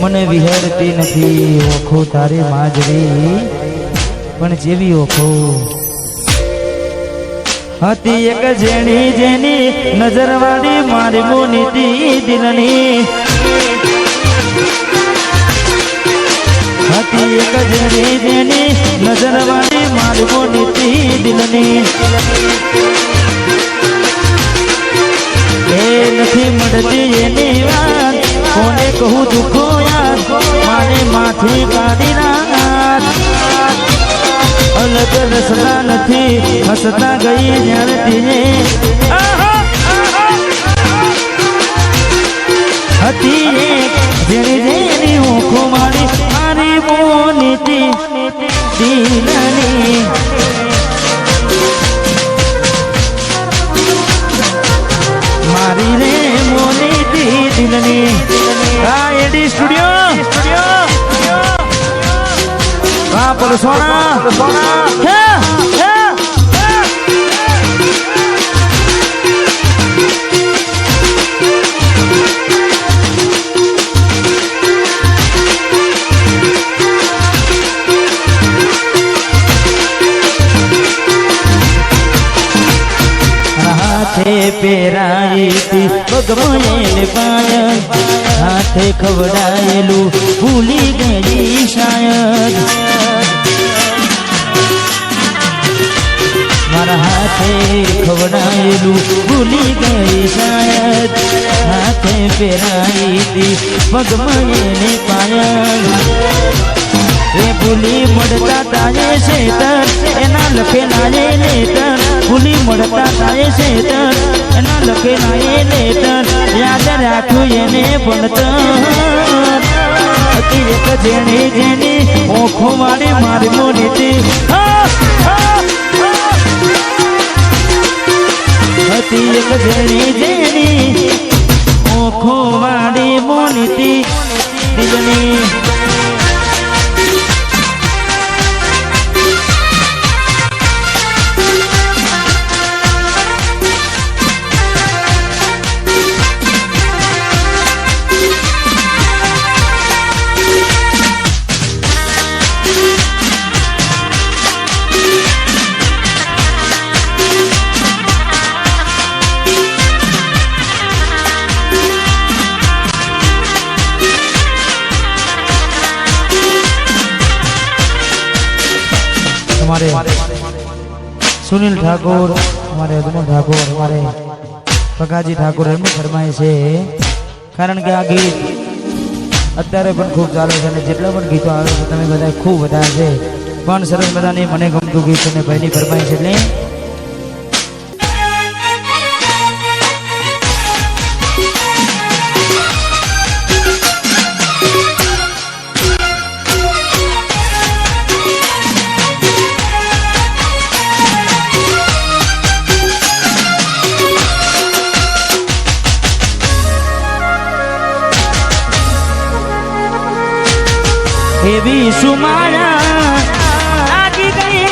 મને વિહરતી નથી ઓખો તારી માજરી પણ જેવી ઓખો હતી એક જેણી જેની નજરવાળી મારી મોનીતી દિલની હતી એક જેણી જેની નજરવાળી મારી મોનીતી દિલની એ નથી મળતી એની વાત કોને કહું દુખો યાર માને માથી કાઢી નાખ અલગ રસતા નથી હસતા ગઈ જ્યારે હતી જેની જેની ઓખો મારી મારી મોનીતી દિલની મારી રે મોનીતી દિલની આ એડી સ્ટુડિયો આ પરસોણા હાથે પહેરાઈ હતી પગમાં પાયલ હાથે ખવડાયેલું ભૂલી ગઈ શાયદ મારા હાથે ખવડાયેલું ભૂલી ગઈ શાયદ હાથે પહેરાઈ હતી પગમાં પાયલ એ ભૂલી મળતા તાએ શેતર એના લખે નાયે લેટર ભૂલી મળતા તાએ શેતર એના લખે નાયે લેટર યાદ રાખ્યું એને ભણતર હતી એક જેણી જેની ઓખો મારી મારી મોનીતી હતી એક જેણી જેની ઓખો મારી મોનીતી દિલની हमारे सुनील ठाकुर हमारे अदमोल ठाकुर हमारे पकाजी ठाकुर एमने फरमाए छे कारण के आ गीत अत्यारे पण खूब चाले छे ने जेटला पण गीतो आवे छे तमे बधाय खूब वधारे छे पण सरस मजानी मने गमતું ગીત અને પહેલી ફરમાઈ છે એટલે એવી સુમાયા લાગી ગઈ